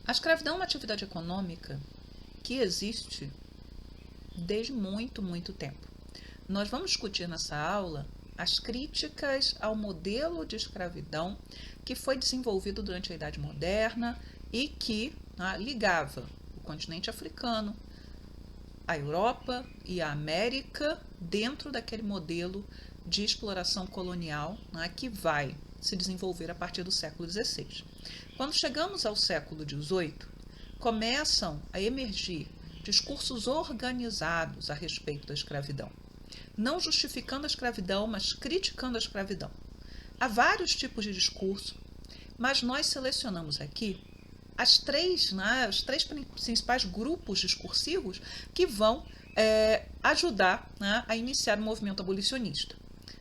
A escravidão é uma atividade econômica que existe desde muito, muito tempo. Nós vamos discutir nessa aula as críticas ao modelo de escravidão que foi desenvolvido durante a Idade Moderna e que ligava o continente africano, a Europa e a América dentro daquele modelo de exploração colonial que vai se desenvolver a partir do século XVI. Quando chegamos ao século XVIII, começam a emergir discursos organizados a respeito da escravidão, não justificando a escravidão, mas criticando a escravidão. Há vários tipos de discurso, mas nós selecionamos aqui os três principais grupos discursivos que vão ajudar a iniciar o movimento abolicionista.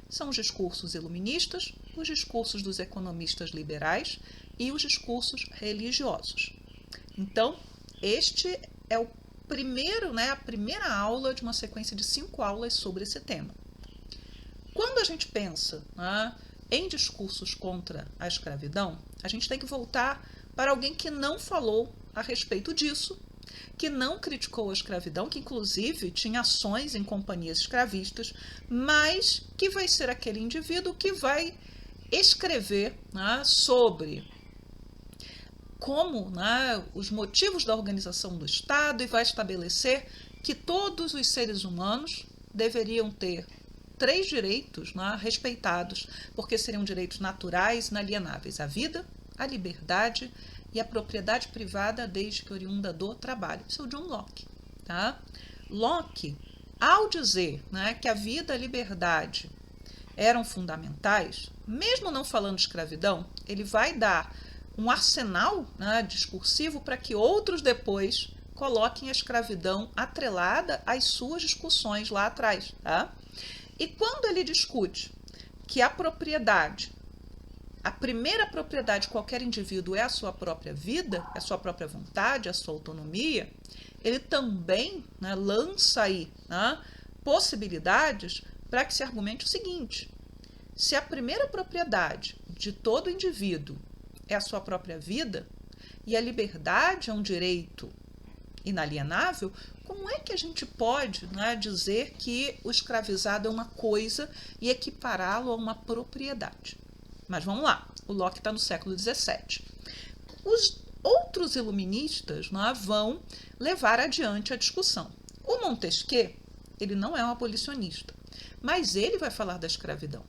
São os discursos iluministas, os discursos dos economistas liberais e os discursos religiosos. Então, este é o a primeira aula de uma sequência de 5 aulas sobre esse tema. Quando a gente pensa em discursos contra a escravidão, a gente tem que voltar para alguém que não falou a respeito disso, que não criticou a escravidão, que inclusive tinha ações em companhias escravistas, mas que vai ser aquele indivíduo que vai escrever sobre como os motivos da organização do Estado e vai estabelecer que todos os seres humanos deveriam ter 3 direitos respeitados, porque seriam direitos naturais inalienáveis: a vida, a liberdade e a propriedade privada desde que oriunda do trabalho. Isso é o John Locke. Locke, ao dizer que a vida e a liberdade eram fundamentais, mesmo não falando de escravidão, ele vai dar um arsenal discursivo para que outros depois coloquem a escravidão atrelada às suas discussões lá atrás. E quando ele discute que a propriedade, a primeira propriedade de qualquer indivíduo é a sua própria vida, é a sua própria vontade, a sua autonomia, ele também lança aí possibilidades para que se argumente o seguinte: se a primeira propriedade de todo indivíduo é a sua própria vida e a liberdade é um direito inalienável, como é que a gente pode dizer que o escravizado é uma coisa e equipará-lo a uma propriedade? Mas vamos lá, o Locke está no século XVII. Os outros iluministas vão levar adiante a discussão. O Montesquieu, ele não é um abolicionista, mas ele vai falar da escravidão.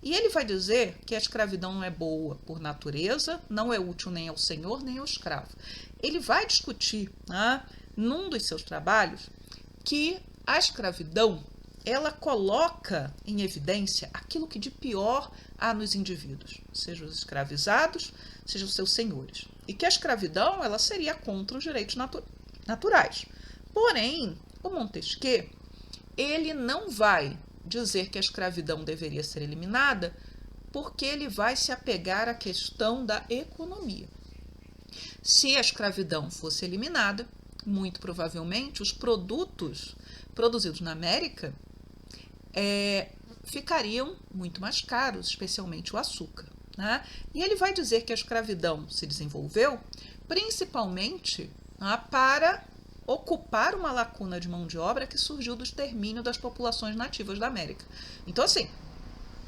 E ele vai dizer que a escravidão não é boa por natureza, não é útil nem ao senhor nem ao escravo. Ele vai discutir, num dos seus trabalhos, que a escravidão ela coloca em evidência aquilo que de pior há nos indivíduos, sejam os escravizados, sejam os seus senhores. E que a escravidão ela seria contra os direitos naturais. Porém, o Montesquieu, ele não vai dizer que a escravidão deveria ser eliminada, porque ele vai se apegar à questão da economia. Se a escravidão fosse eliminada, muito provavelmente os produtos produzidos na América ficariam muito mais caros, especialmente o açúcar. E ele vai dizer que a escravidão se desenvolveu principalmente para ocupar uma lacuna de mão de obra que surgiu do extermínio das populações nativas da América. Então, assim,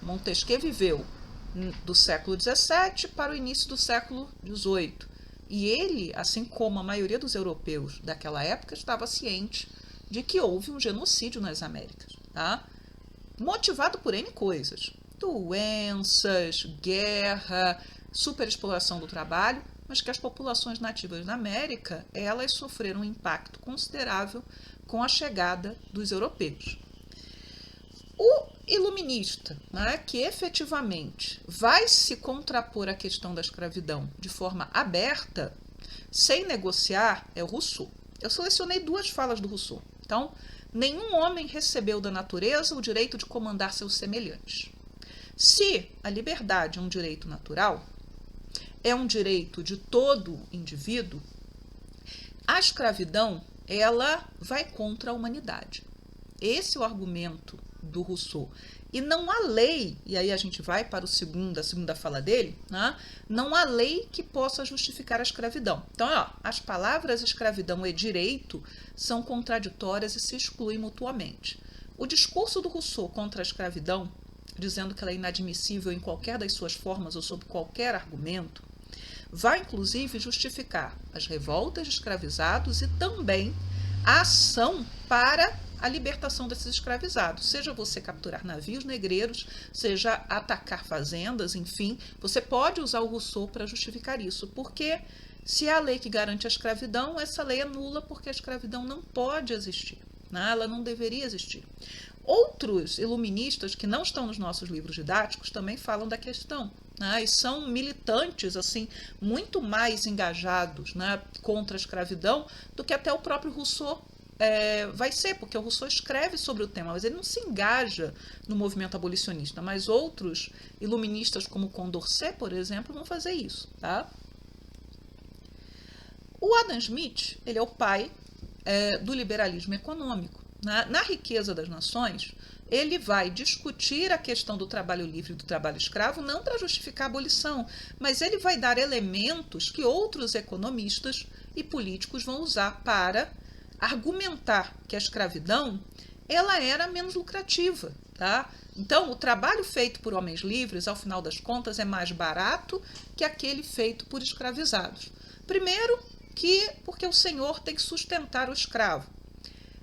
Montesquieu viveu do século XVII para o início do século XVIII. E ele, assim como a maioria dos europeus daquela época, estava ciente de que houve um genocídio nas Américas, motivado por N coisas: doenças, guerra, superexploração do trabalho, mas que as populações nativas da América, elas sofreram um impacto considerável com a chegada dos europeus. O iluminista, que efetivamente vai se contrapor à questão da escravidão de forma aberta, sem negociar, é o Rousseau. Eu selecionei 2 falas do Rousseau. Então, nenhum homem recebeu da natureza o direito de comandar seus semelhantes. Se a liberdade é um direito natural, é um direito de todo indivíduo, a escravidão ela vai contra a humanidade. Esse é o argumento do Rousseau. E não há lei, e aí a gente vai para a segunda fala dele, né? Não há lei que possa justificar a escravidão. Então, as palavras escravidão e direito são contraditórias e se excluem mutuamente. O discurso do Rousseau contra a escravidão, dizendo que ela é inadmissível em qualquer das suas formas ou sob qualquer argumento, vai inclusive justificar as revoltas de escravizados e também a ação para a libertação desses escravizados, seja você capturar navios negreiros, seja atacar fazendas, enfim, você pode usar o Rousseau para justificar isso, porque se há a lei que garante a escravidão, essa lei é nula porque a escravidão não pode existir, né? Ela não deveria existir. Outros iluministas que não estão nos nossos livros didáticos também falam da questão, né? E são militantes assim muito mais engajados, né, contra a escravidão do que até o próprio Rousseau vai ser, porque o Rousseau escreve sobre o tema, mas ele não se engaja no movimento abolicionista, mas outros iluministas como Condorcet, por exemplo, vão fazer isso, tá? O Adam Smith, ele é o pai do liberalismo econômico. Na Riqueza das Nações, ele vai discutir a questão do trabalho livre e do trabalho escravo, não para justificar a abolição, mas ele vai dar elementos que outros economistas e políticos vão usar para argumentar que a escravidão ela era menos lucrativa, tá? Então, o trabalho feito por homens livres, ao final das contas, é mais barato que aquele feito por escravizados. Primeiro, porque o senhor tem que sustentar o escravo.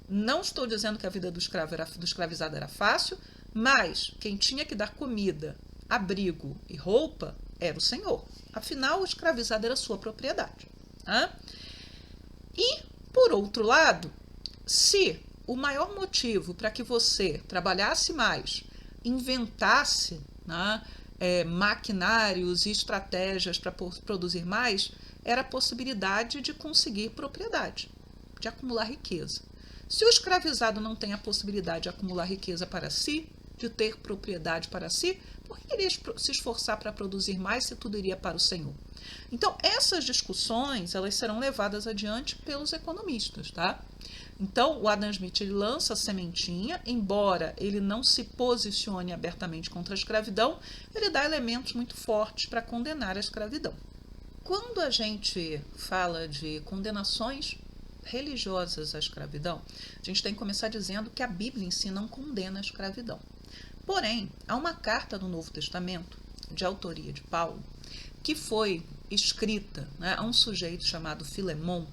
Não estou dizendo que a vida do escravizado era fácil, mas quem tinha que dar comida, abrigo e roupa era o senhor. Afinal, o escravizado era sua propriedade. Tá? E, por outro lado, se o maior motivo para que você trabalhasse mais, inventasse, né, maquinários e estratégias para produzir mais, era a possibilidade de conseguir propriedade, de acumular riqueza. Se o escravizado não tem a possibilidade de acumular riqueza para si, de ter propriedade para si, por que iria se esforçar para produzir mais se tudo iria para o senhor? Então, essas discussões elas serão levadas adiante pelos economistas, tá? Então, o Adam Smith ele lança a sementinha, embora ele não se posicione abertamente contra a escravidão, ele dá elementos muito fortes para condenar a escravidão. Quando a gente fala de condenações religiosas à escravidão, a gente tem que começar dizendo que a Bíblia em si não condena a escravidão. Porém, há uma carta no Novo Testamento, de autoria de Paulo, que foi escrita, né, a um sujeito chamado Filemon,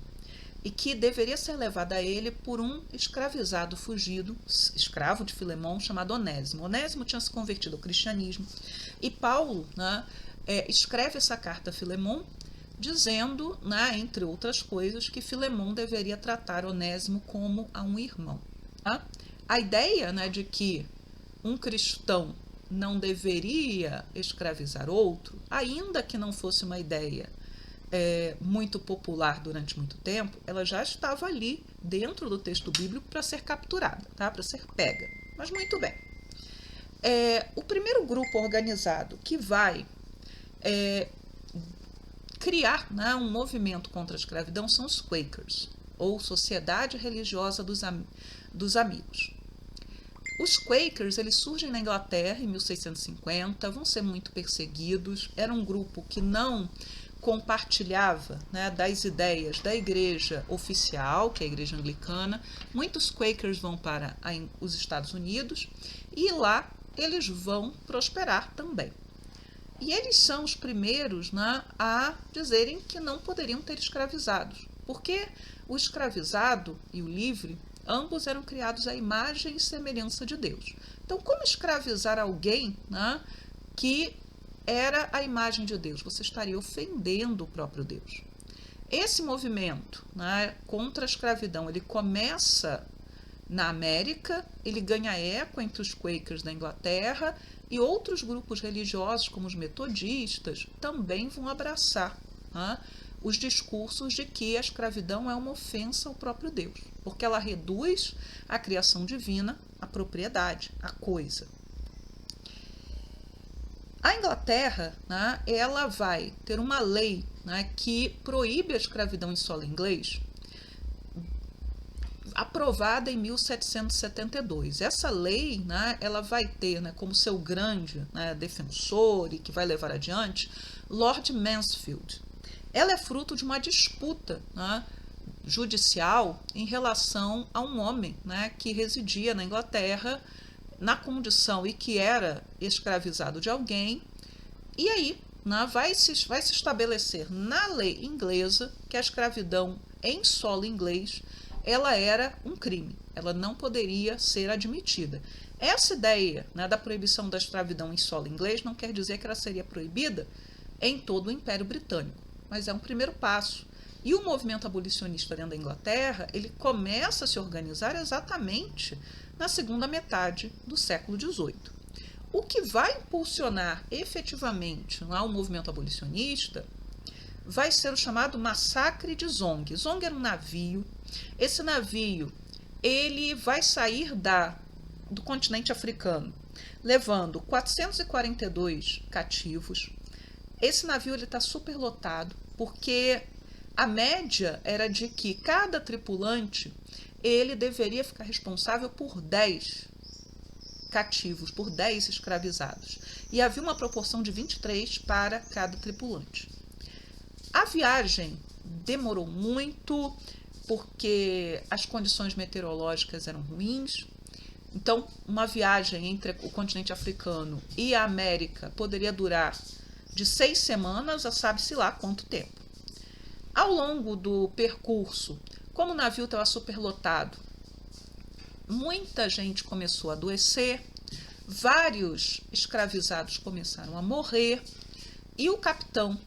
e que deveria ser levada a ele por um escravizado fugido, escravo de Filemon, chamado Onésimo. Onésimo tinha se convertido ao cristianismo, e Paulo, né, escreve essa carta a Filemon, dizendo, né, entre outras coisas, que Filemon deveria tratar Onésimo como a um irmão. Tá? A ideia, né, de que um cristão não deveria escravizar outro, ainda que não fosse uma ideia muito popular durante muito tempo, ela já estava ali dentro do texto bíblico para ser capturada, tá? Para ser pega. Mas muito bem. O primeiro grupo organizado que vai criar, né, um movimento contra a escravidão são os Quakers, ou Sociedade Religiosa dos Amigos. Os Quakers eles surgem na Inglaterra em 1650, vão ser muito perseguidos, era um grupo que não compartilhava, né, das ideias da igreja oficial, que é a igreja anglicana. Muitos Quakers vão para os Estados Unidos e lá eles vão prosperar também. E eles são os primeiros, né, a dizerem que não poderiam ter escravizados, porque o escravizado e o livre, ambos eram criados à imagem e semelhança de Deus. Então, como escravizar alguém, né, que era a imagem de Deus? Você estaria ofendendo o próprio Deus. Esse movimento, né, contra a escravidão, ele começa na América, ele ganha eco entre os Quakers da Inglaterra e outros grupos religiosos, como os metodistas, também vão abraçar, né, os discursos de que a escravidão é uma ofensa ao próprio Deus, porque ela reduz a criação divina à propriedade, à coisa. A Inglaterra, né, ela vai ter uma lei, né, que proíbe a escravidão em solo inglês aprovada em 1772. Essa lei, né, ela vai ter, né, como seu grande, né, defensor e que vai levar adiante, Lord Mansfield. Ela é fruto de uma disputa, né, judicial em relação a um homem, né, que residia na Inglaterra na condição e que era escravizado de alguém, e aí, né, vai se estabelecer na lei inglesa que a escravidão em solo inglês ela era um crime, ela não poderia ser admitida. Essa ideia, né, da proibição da escravidão em solo inglês não quer dizer que ela seria proibida em todo o Império Britânico, mas é um primeiro passo. E o movimento abolicionista dentro da Inglaterra, ele começa a se organizar exatamente na segunda metade do século XVIII. O que vai impulsionar efetivamente lá o movimento abolicionista vai ser o chamado Massacre de Zong. Zong era um navio. Esse navio ele vai sair do continente africano, levando 442 cativos. Esse navio está superlotado, porque a média era de que cada tripulante ele deveria ficar responsável por 10 cativos, por 10 escravizados. E havia uma proporção de 23 para cada tripulante. A viagem demorou muito, porque as condições meteorológicas eram ruins. Então, uma viagem entre o continente africano e a América poderia durar de 6 semanas a sabe-se lá quanto tempo. Ao longo do percurso, como o navio estava superlotado, muita gente começou a adoecer, vários escravizados começaram a morrer, e o capitão,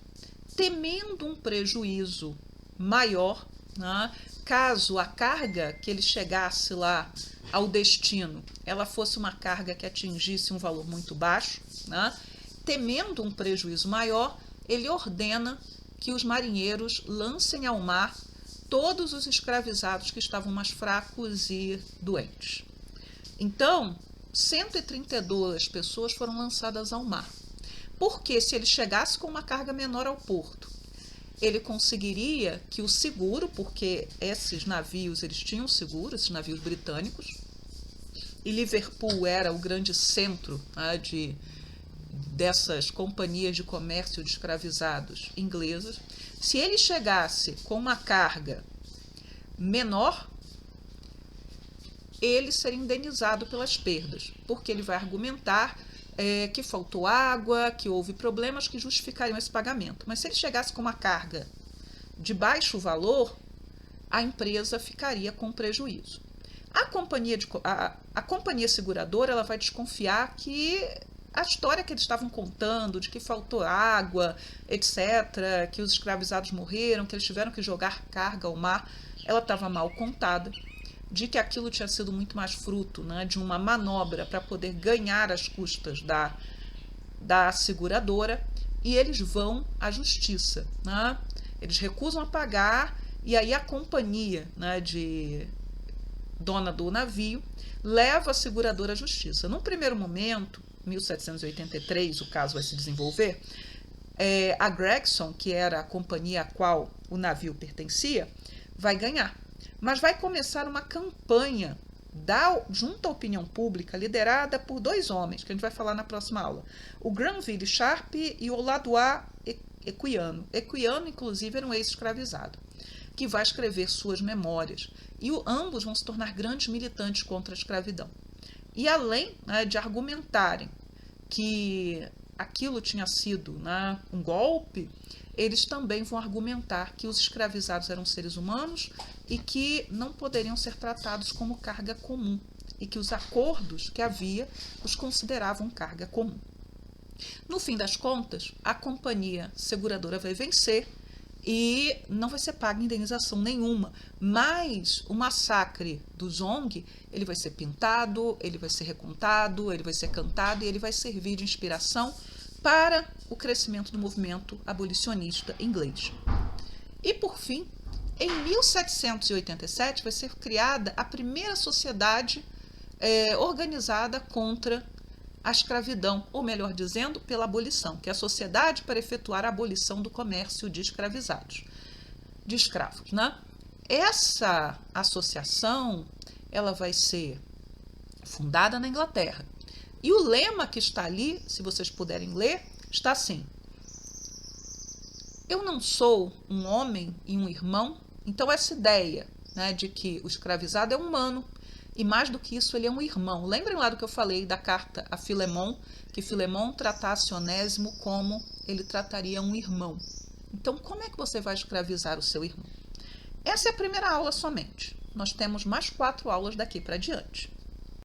temendo um prejuízo maior, né, caso a carga que ele chegasse lá ao destino, ela fosse uma carga que atingisse um valor muito baixo, né, temendo um prejuízo maior, ele ordena que os marinheiros lancem ao mar todos os escravizados que estavam mais fracos e doentes. Então, 132 pessoas foram lançadas ao mar. Porque se ele chegasse com uma carga menor ao porto, ele conseguiria que o seguro, porque esses navios eles tinham seguro, esses navios britânicos, e Liverpool era o grande centro, né, dessas companhias de comércio de escravizados inglesas. Se ele chegasse com uma carga menor, ele seria indenizado pelas perdas, porque ele vai argumentar que faltou água, que houve problemas que justificariam esse pagamento. Mas se ele chegasse com uma carga de baixo valor, a empresa ficaria com prejuízo. A companhia seguradora ela vai desconfiar que a história que eles estavam contando, de que faltou água, etc., que os escravizados morreram, que eles tiveram que jogar carga ao mar, ela estava mal contada, de que aquilo tinha sido muito mais fruto, né, de uma manobra para poder ganhar as custas da seguradora, e eles vão à justiça, né? Eles recusam a pagar, e aí a companhia, né, de dona do navio leva a seguradora à justiça. Num primeiro momento, 1783, o caso vai se desenvolver, a Gregson, que era a companhia a qual o navio pertencia, vai ganhar. Mas vai começar uma campanha junto à opinião pública, liderada por 2 homens, que a gente vai falar na próxima aula. O Granville Sharp e o Ladois Equiano. Equiano, inclusive, era um ex-escravizado, que vai escrever suas memórias. E ambos vão se tornar grandes militantes contra a escravidão. E além, né, de argumentarem que aquilo tinha sido, né, um golpe, eles também vão argumentar que os escravizados eram seres humanos e que não poderiam ser tratados como carga comum, e que os acordos que havia os consideravam carga comum. No fim das contas, a companhia seguradora vai vencer e não vai ser paga indenização nenhuma, mas o massacre do Zong ele vai ser pintado, ele vai ser recontado, ele vai ser cantado e ele vai servir de inspiração para o crescimento do movimento abolicionista inglês. E, por fim, em 1787 vai ser criada a primeira sociedade organizada contra a escravidão, ou melhor dizendo, pela abolição, que é a Sociedade para efetuar a abolição do comércio de escravizados, de escravos, né? essa associação, ela vai ser fundada na Inglaterra. E o lema que está ali, se vocês puderem ler, está assim: eu não sou um homem e um irmão. Então essa ideia, né, de que o escravizado é humano e mais do que isso ele é um irmão. Lembrem lá do que eu falei da carta a Filemon, que Filemon tratasse Onésimo como ele trataria um irmão. Então como é que você vai escravizar o seu irmão? Essa é a primeira aula somente. Nós temos mais 4 aulas daqui para diante.